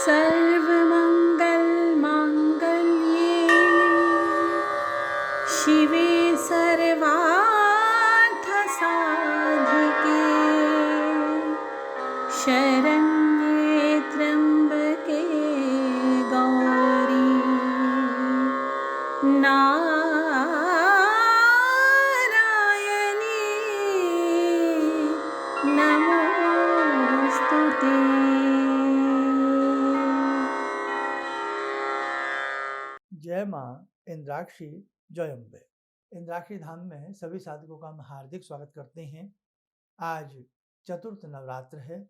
सर्वमङ्गलमाङ्गल्ये शिवे सर्वार्थसाधिके शरण्ये त्र्यम्बके गौरी नारायणी नमोस्तुते। जय माँ इंद्राक्षी जय अम्बे। इंद्राक्षी धाम में सभी साधकों का हम हार्दिक स्वागत करते हैं। आज चतुर्थ नवरात्र है।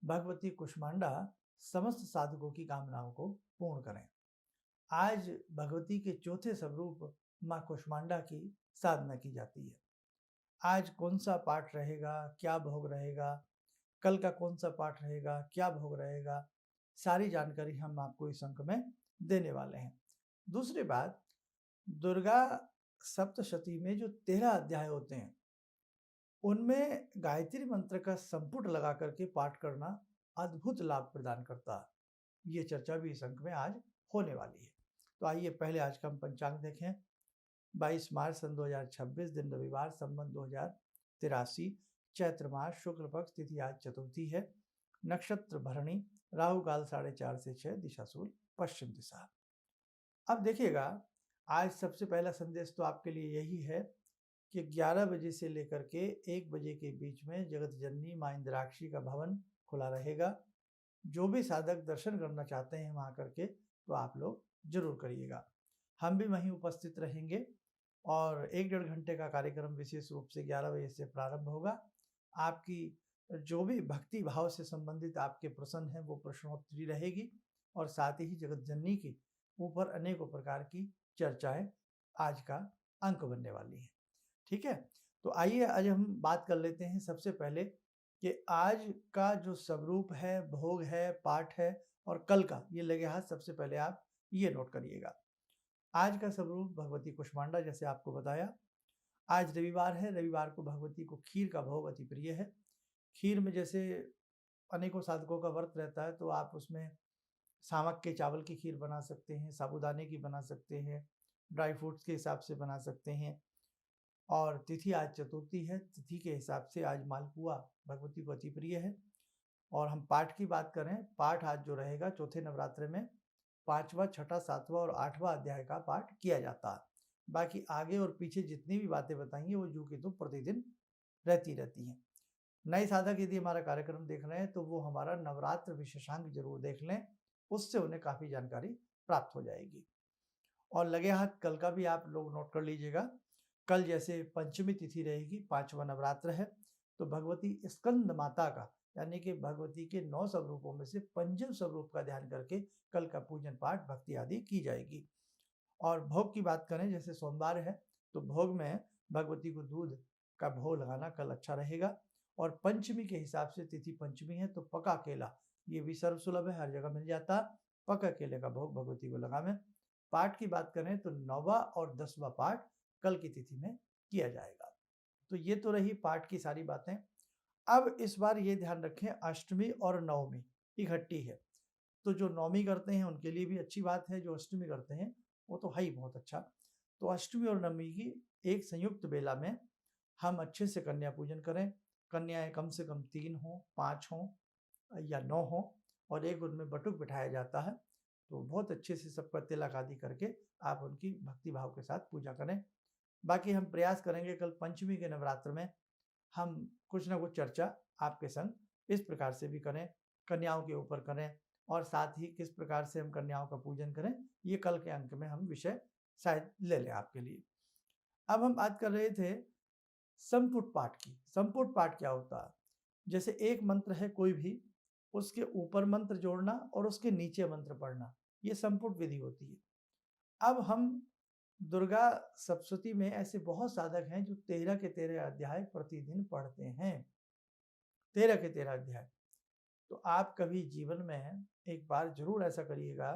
भगवती कुष्मांडा समस्त साधकों की कामनाओं को पूर्ण करें। आज भगवती के चौथे स्वरूप माँ कुष्मांडा की साधना की जाती है। आज कौन सा पाठ रहेगा, क्या भोग रहेगा, कल का कौन सा पाठ रहेगा, क्या भोग रहेगा, सारी जानकारी हम आपको इस अंक में देने वाले हैं। दूसरी बात, दुर्गा सप्तशती में जो 13 अध्याय होते हैं उनमें गायत्री मंत्र का संपुट लगा करके पाठ करना अद्भुत लाभ प्रदान करता है। ये चर्चा भी इस अंक में आज होने वाली है। तो आइए पहले आज का हम पंचांग देखें। 22 मार्च सन 2026 दिन रविवार संवत 2083 चैत्र मास शुक्ल पक्ष तिथि आज चतुर्थी है। नक्षत्र भरणी, राहु काल 4:30 से 6, दिशाशूल पश्चिम दिशा। अब देखिएगा, आज सबसे पहला संदेश तो आपके लिए यही है कि 11 बजे से लेकर के 1 बजे के बीच में जगत जननी माँ इंद्राक्षी का भवन खुला रहेगा। जो भी साधक दर्शन करना चाहते हैं वहाँ करके तो आप लोग जरूर करिएगा। हम भी वहीं उपस्थित रहेंगे और 1-1.5 घंटे का कार्यक्रम विशेष रूप से 11 बजे से प्रारंभ होगा। आपकी जो भी भक्ति भाव से संबंधित आपके प्रश्न हैं वो प्रश्नोत्तरी रहेगी और साथ ही जगत जननी की ऊपर अनेकों प्रकार की चर्चाएं आज का अंक बनने वाली है। ठीक है, तो आइए आज हम बात कर लेते हैं सबसे पहले कि आज का जो स्वरूप है, भोग है, पाठ है और कल का ये लगे हाथ। सबसे पहले आप ये नोट करिएगा, आज का स्वरूप भगवती कुष्मांडा, जैसे आपको बताया। आज रविवार है, रविवार को भगवती को खीर का भोग अति प्रिय है। खीर में जैसे अनेकों साधकों का व्रत रहता है तो आप उसमें सामक के चावल की खीर बना सकते हैं, साबूदाने की बना सकते हैं, ड्राई फ्रूट्स के हिसाब से बना सकते हैं। और तिथि आज चतुर्थी है, तिथि के हिसाब से आज मालपुआ भगवती को अति प्रिय है। और हम पाठ की बात करें, पाठ आज जो रहेगा चौथे नवरात्र में 5वां, 6ठा, 7वां और 8वां अध्याय का पाठ किया जाता है। बाकी आगे और पीछे जितनी भी बातें बताएंगे वो जो कि तो प्रतिदिन रहती हैं। नए साधक यदि हमारा कार्यक्रम देख रहे हैं तो वो हमारा नवरात्र विशेषांक जरूर देख लें, उससे उन्हें काफ़ी जानकारी प्राप्त हो जाएगी। और लगे हाथ कल का भी आप लोग नोट कर लीजिएगा। कल जैसे पंचमी तिथि रहेगी, 5वां नवरात्र है, तो भगवती स्कंद माता का यानी कि भगवती के 9 स्वरूपों में से पंचम स्वरूप का ध्यान करके कल का पूजन पाठ भक्ति आदि की जाएगी। और भोग की बात करें, जैसे सोमवार है तो भोग में भगवती को दूध का भोग लगाना कल अच्छा रहेगा। और पंचमी के हिसाब से तिथि पंचमी है तो पका केला ये भी सर्वसुलभ है, हर जगह मिल जाता। पका केले का भोग भगवती को लगावें। पाठ की बात करें तो 9वां और 10वां पाठ कल की तिथि में किया जाएगा। तो ये तो रही पाठ की सारी बातें। अब इस बार ये ध्यान रखें, अष्टमी और नवमी इकट्ठी है, तो जो नवमी करते हैं उनके लिए भी अच्छी बात है, जो अष्टमी करते हैं वो तो है ही बहुत अच्छा। तो अष्टमी और नवमी की एक संयुक्त बेला में हम अच्छे से कन्या पूजन करें। कन्याएं कम से कम 3 हों, 5 हों या 9 हों और एक उनमें बटुक बिठाया जाता है। तो बहुत अच्छे से सबका तिलक आदि करके आप उनकी भक्ति भाव के साथ पूजा करें। बाकी हम प्रयास करेंगे कल पंचमी के नवरात्र में हम कुछ ना कुछ चर्चा आपके संग इस प्रकार से भी करें, कन्याओं के ऊपर करें और साथ ही किस प्रकार से हम कन्याओं का पूजन करें, ये कल के अंक में हम विषय शायद ले लें आपके लिए। अब हम बात कर रहे थे संपुट पाठ की। संपुट पाठ क्या होता है? जैसे एक मंत्र है कोई भी, उसके ऊपर मंत्र जोड़ना और उसके नीचे मंत्र पढ़ना, ये संपुट विधि होती है। अब हम दुर्गा सप्तशती में ऐसे बहुत साधक हैं जो 13 के 13 अध्याय प्रतिदिन पढ़ते हैं। 13 के 13 अध्याय। तो आप कभी जीवन में एक बार जरूर ऐसा करिएगा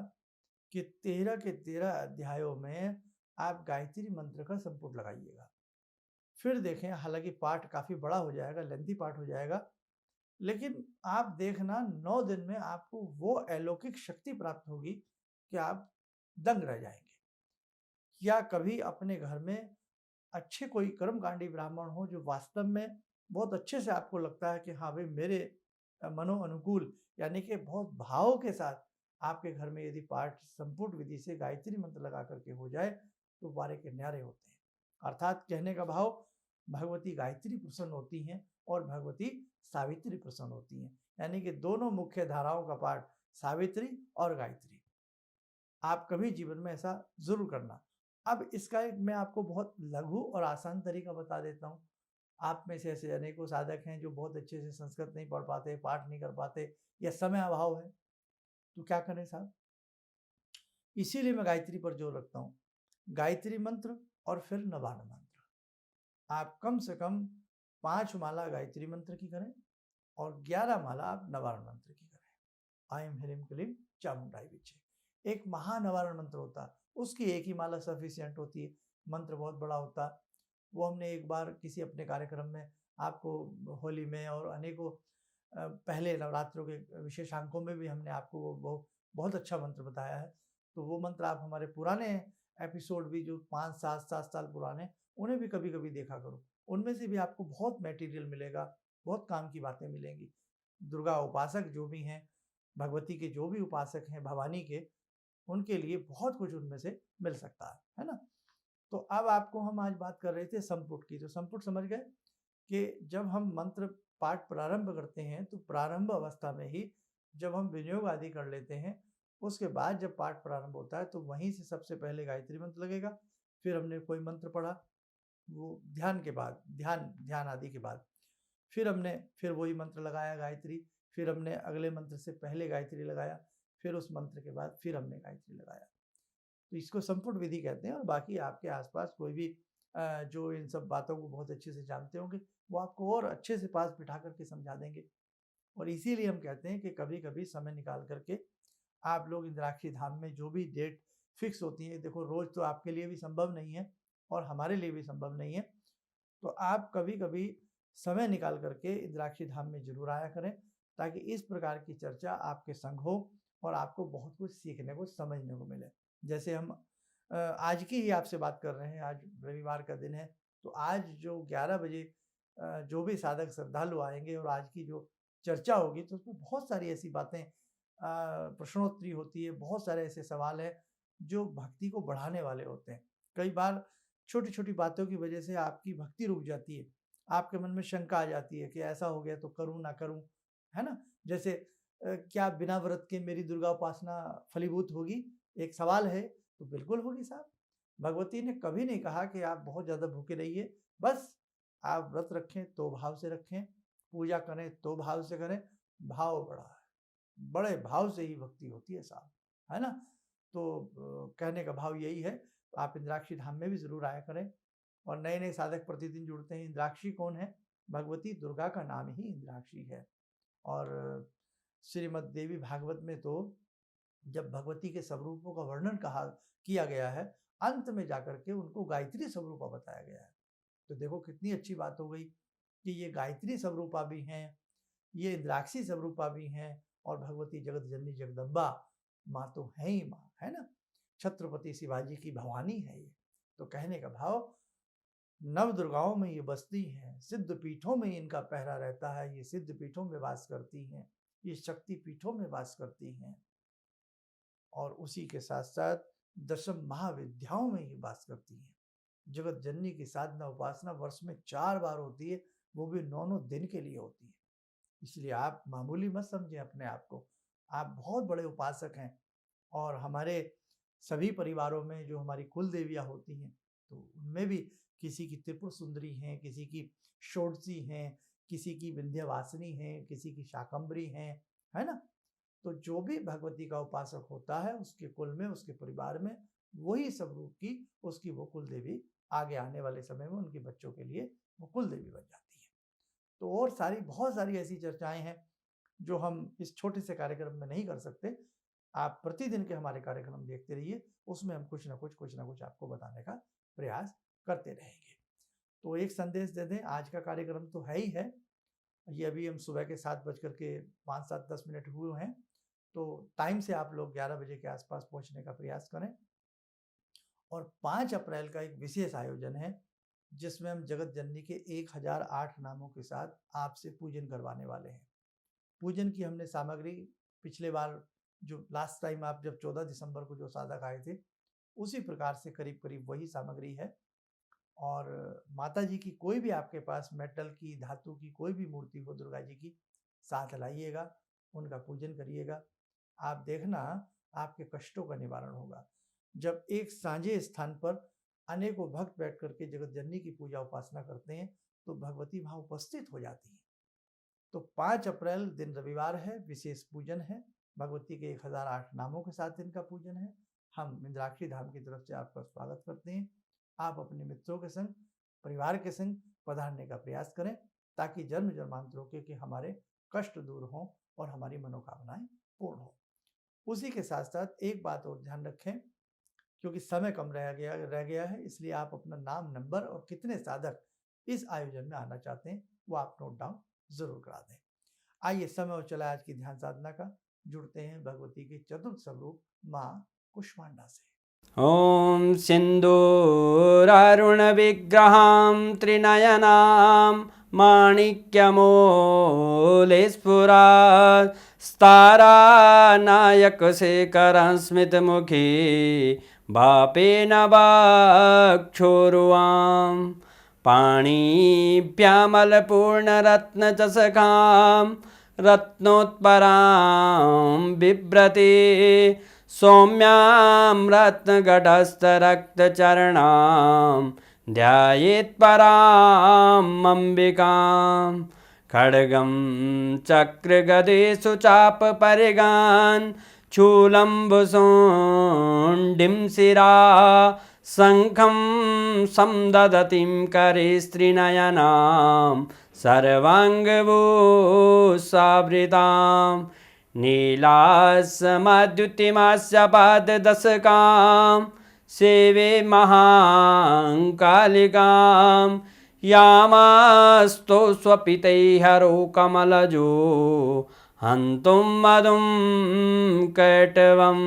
कि 13 के 13 अध्यायों में आप गायत्री मंत्र का संपुट लगाइएगा। फिर देखें, हालांकि पाठ काफ़ी बड़ा हो जाएगा, लेंथी पाठ हो जाएगा, लेकिन आप देखना 9 दिन में आपको वो अलौकिक शक्ति प्राप्त होगी कि आप दंग रह जाएँगे। या कभी अपने घर में अच्छे कोई कर्मकांडी ब्राह्मण हो जो वास्तव में बहुत अच्छे से आपको लगता है कि हाँ भाई मेरे मनो अनुकूल, यानी कि बहुत भाव के साथ आपके घर में यदि पाठ संपूर्ण विधि से गायत्री मंत्र लगा करके हो जाए तो बारे के न्यारे होते हैं। अर्थात कहने का भाव, भगवती गायत्री प्रसन्न होती हैं और भगवती सावित्री प्रसन्न होती हैं, यानी कि दोनों मुख्य धाराओं का पाठ, सावित्री और गायत्री। आप कभी जीवन में ऐसा जरूर करना। अब इसका एक मैं आपको बहुत लघु और आसान तरीका बता देता हूँ। आप में से ऐसे अनेकों साधक हैं जो बहुत अच्छे से संस्कृत नहीं पढ़ पाते, पाठ नहीं कर पाते या समय अभाव है, तो क्या करें साहब? इसीलिए मैं गायत्री पर जोर रखता हूँ। गायत्री मंत्र और फिर नवान्न मंत्र। आप कम से कम 5 माला गायत्री मंत्र की करें और 11 माला आप नवारण मंत्र की करें। आयम ह्रीम क्लीम चामुंडाई विचे, एक महानवारण मंत्र होता है, उसकी एक ही माला सफिशिएंट होती है। मंत्र बहुत बड़ा होता है। वो हमने एक बार किसी अपने कार्यक्रम में आपको होली में और अनेकों पहले नवरात्रों के विशेषांकों में भी हमने आपको वो बहुत अच्छा मंत्र बताया है। तो वो मंत्र आप हमारे पुराने एपिसोड भी जो 5, 7, 7 साल पुराने, उन्हें भी कभी-कभी देखा करो। उनमें से भी आपको बहुत मटेरियल मिलेगा, बहुत काम की बातें मिलेंगी। दुर्गा उपासक जो भी हैं, भगवती के जो भी उपासक हैं, भवानी के, उनके लिए बहुत कुछ उनमें से मिल सकता है ना? तो अब आपको हम आज बात कर रहे थे संपुट की, तो संपुट समझ गए कि जब हम मंत्र पाठ प्रारंभ करते हैं तो प्रारंभ अवस्था में ही जब हम विनियोग आदि कर लेते हैं, उसके बाद जब पाठ प्रारंभ होता है तो वहीं से सबसे पहले गायत्री मंत्र लगेगा। फिर हमने कोई मंत्र पढ़ा, वो ध्यान के बाद, ध्यान आदि के बाद फिर वही मंत्र लगाया गायत्री, फिर हमने अगले मंत्र से पहले गायत्री लगाया, फिर उस मंत्र के बाद फिर हमने गायत्री लगाया। तो इसको संपुट विधि कहते हैं। और बाकी आपके आसपास कोई भी जो इन सब बातों को बहुत अच्छे से जानते होंगे, वो आपको और अच्छे से पास बिठा करके समझा देंगे। और इसीलिए हम कहते हैं कि कभी-कभी समय निकाल करके आप लोग इंद्राक्षी धाम में जो भी डेट फिक्स होती है, देखो रोज तो आपके लिए भी संभव नहीं है और हमारे लिए भी संभव नहीं है, तो आप कभी-कभी समय निकाल करके इंद्राक्षी धाम में जरूर आया करें, ताकि इस प्रकार की चर्चा आपके संग हो और आपको बहुत कुछ सीखने को, समझने को मिले। जैसे हम आज की ही आपसे बात कर रहे हैं, आज रविवार का दिन है, तो आज जो 11 बजे जो भी साधक श्रद्धालु आएंगे और आज की जो चर्चा होगी तो उसमें बहुत सारी ऐसी बातें, प्रश्नोत्तरी होती है, बहुत सारे ऐसे सवाल हैं जो भक्ति को बढ़ाने वाले होते हैं। कई बार छोटी-छोटी बातों की वजह से आपकी भक्ति रुक जाती है, आपके मन में शंका आ जाती है कि ऐसा हो गया तो करूँ ना करूँ, है ना? जैसे क्या बिना व्रत के मेरी दुर्गा उपासना फलीभूत होगी? एक सवाल है, तो बिल्कुल होगी साहब। भगवती ने कभी नहीं कहा कि आप बहुत ज़्यादा भूखे रहिए, बस आप व्रत रखें तो भाव से रखें, पूजा करें तो भाव से करें, भाव बड़ा है। बड़े भाव से ही भक्ति होती है साहब, है ना? तो कहने का भाव यही है, आप इंद्राक्षी धाम में भी ज़रूर आया करें। और नए-नए साधक प्रतिदिन जुड़ते हैं। इंद्राक्षी कौन है? भगवती दुर्गा का नाम ही इंद्राक्षी है। और श्रीमद् देवी भागवत में तो जब भगवती के स्वरूपों का वर्णन किया गया है, अंत में जाकर के उनको गायत्री स्वरूपा बताया गया है। तो देखो कितनी अच्छी बात हो गई कि ये गायत्री स्वरूपा भी हैं, ये इंद्राक्षी स्वरूपा भी हैं और भगवती जगत जननी जगदम्बा माँ तो है ही माँ, है ना? छत्रपति शिवाजी की भवानी है ये। तो कहने का भाव, नव दुर्गाओं में ये बसती हैं, सिद्ध पीठों में इनका पहरा रहता है, ये सिद्ध पीठों में वास करती हैं, ये शक्ति पीठों में वास करती हैं और उसी के साथ-साथ दशम महाविद्याओं में ये वास करती हैं। जगत जननी की साधना उपासना वर्ष में 4 बार होती है, वो भी 9-9 दिन के लिए होती है। इसलिए आप मामूली मत समझें अपने आप को, आप बहुत बड़े उपासक हैं। और हमारे सभी परिवारों में जो हमारी कुल देवियाँ होती हैं, तो उनमें भी किसी की त्रिपुर सुंदरी हैं, किसी की षोडशी हैं, किसी की विंध्यवासिनी हैं, किसी की शाकंभरी हैं, है ना? तो जो भी भगवती का उपासक होता है, उसके कुल में, उसके परिवार में वही स्वरूप की उसकी वो कुल देवी आगे आने वाले समय में उनके बच्चों के लिए वो कुल देवी बन जाती है। तो और बहुत सारी ऐसी चर्चाएँ हैं, जो हम इस छोटे से कार्यक्रम में नहीं कर सकते। आप प्रतिदिन के हमारे कार्यक्रम देखते रहिए, उसमें हम कुछ ना कुछ आपको बताने का प्रयास करते रहेंगे। तो एक संदेश दे दें, आज का कार्यक्रम तो है ही है, ये अभी हम सुबह के 7:05-7-10 हुए हैं, तो टाइम से आप लोग 11 बजे के आसपास पहुंचने का प्रयास करें। और 5 अप्रैल का एक विशेष आयोजन है जिसमें हम जगत जननी के 1008 नामों के साथ आपसे पूजन करवाने वाले हैं। पूजन की हमने सामग्री पिछले बार जो लास्ट टाइम आप जब 14 दिसंबर को जो साधक आए थे उसी प्रकार से करीब करीब वही सामग्री है। और माता जी की कोई भी आपके पास मेटल की, धातु की कोई भी मूर्ति हो दुर्गा जी की, साथ लाइएगा, उनका पूजन करिएगा। आप देखना आपके कष्टों का निवारण होगा। जब एक साझे स्थान पर अनेकों भक्त बैठ करके जगत जननी की पूजा उपासना करते हैं तो भगवती भाव उपस्थित हो जाती है। तो 5 अप्रैल दिन रविवार है, विशेष पूजन है, भगवती के 1008 नामों के साथ इनका पूजन है। हम इंद्राक्षी धाम की तरफ से आपका स्वागत करते हैं। आप अपने मित्रों के संग, परिवार के संग पधारने का प्रयास करें ताकि जन्म जन्मांतरों के हमारे कष्ट दूर हों और हमारी मनोकामनाएं पूर्ण हों। उसी के साथ साथ एक बात और ध्यान रखें, क्योंकि समय कम रह गया है, इसलिए आप अपना नाम, नंबर और कितने साधक इस आयोजन में आना चाहते हैं वो आप नोट डाउन जरूर करा दें। आइए समय और चला आज की ध्यान साधना का, जुड़ते हैं भगवती के चतुर्थ स्वरूप माँ कुष्मांडा से। ॐ सिन्दूरारुणविग्रहां त्रिनयनां माणिक्यमूलस्फुरात् स्तारानायकशेखरं स्मितमुखी बापेन वाक्षोरुवां पाणिभ्यामलपूर्णरत्नचषकां रत्नोत्परां बिभ्रति सौम्यां रत्नगटस्थरक्तचरणां ध्यायेत्पराम् अम्बिकां खड्गं चक्रगदेषु चापपरिगान् शूलम्बुशुण्डिं शिरा शङ्खं संदधतीं करे स्त्रीनयनां सर्वाङ्गभूषावृतां नीलासमद्युतिमास्य पाददशकां सेवे महाकालिकां यामास्तो स्वपितैहरो कमलजो हन्तुं मधुं कैटवं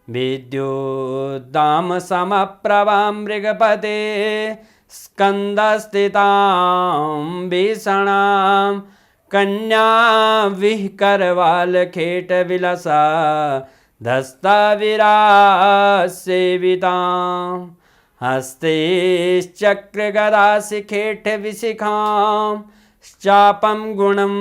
विद्युद्दामसमप्रभां मृगपते स्कन्दस्थितां भीषणां कन्या विहकरवालखेटविलसा धस्ताविरासेवितां हस्तैश्चक्रगदाशिखेटविशिखां चापं गुणं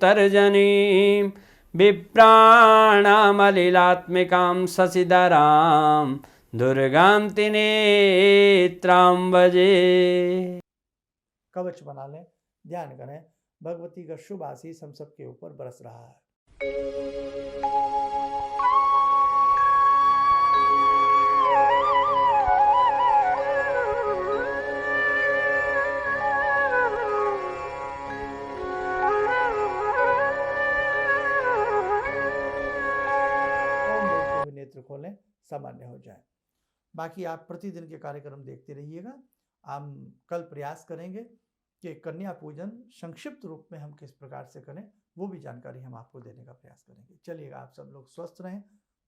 तर्जनीं बिभ्राणामलिलात्मिकां शशिधरां दुर्गां त्रिनेत्रां भजे। कवच बना लें, ध्यान करें, भगवती का शुभ आशीष हम सबके ऊपर बरस रहा है। नेत्र खोलें, सामान्य हो जाए। बाकी आप प्रतिदिन के कार्यक्रम देखते रहिएगा। हम कल प्रयास करेंगे कि कन्या पूजन संक्षिप्त रूप में हम किस प्रकार से करें, वो भी जानकारी हम आपको देने का प्रयास करेंगे। चलिएगा, आप सब लोग स्वस्थ रहें,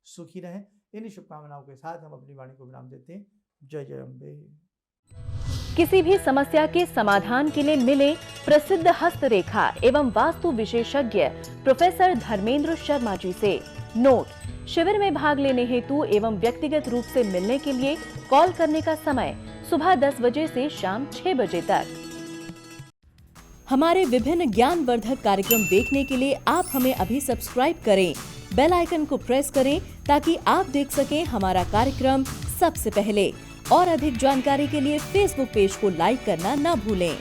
सुखी रहें। इन्हीं शुभकामनाओं के साथ हम अपनी वाणी को विराम देते हैं। जय जय अम्बे। किसी भी समस्या के समाधान के लिए मिले प्रसिद्ध हस्तरेखा एवं वास्तु विशेषज्ञ प्रोफेसर धर्मेंद्र शर्मा जी से। नोट: शिविर में भाग लेने हेतु एवं व्यक्तिगत रूप से मिलने के लिए कॉल करने का समय सुबह 10 बजे से शाम 6 बजे तक। हमारे विभिन्न ज्ञानवर्धक कार्यक्रम देखने के लिए आप हमें अभी सब्सक्राइब करें, बेल आइकन को प्रेस करें ताकि आप देख सकें हमारा कार्यक्रम सबसे पहले। और अधिक जानकारी के लिए फेसबुक पेज को लाइक करना न भूलें।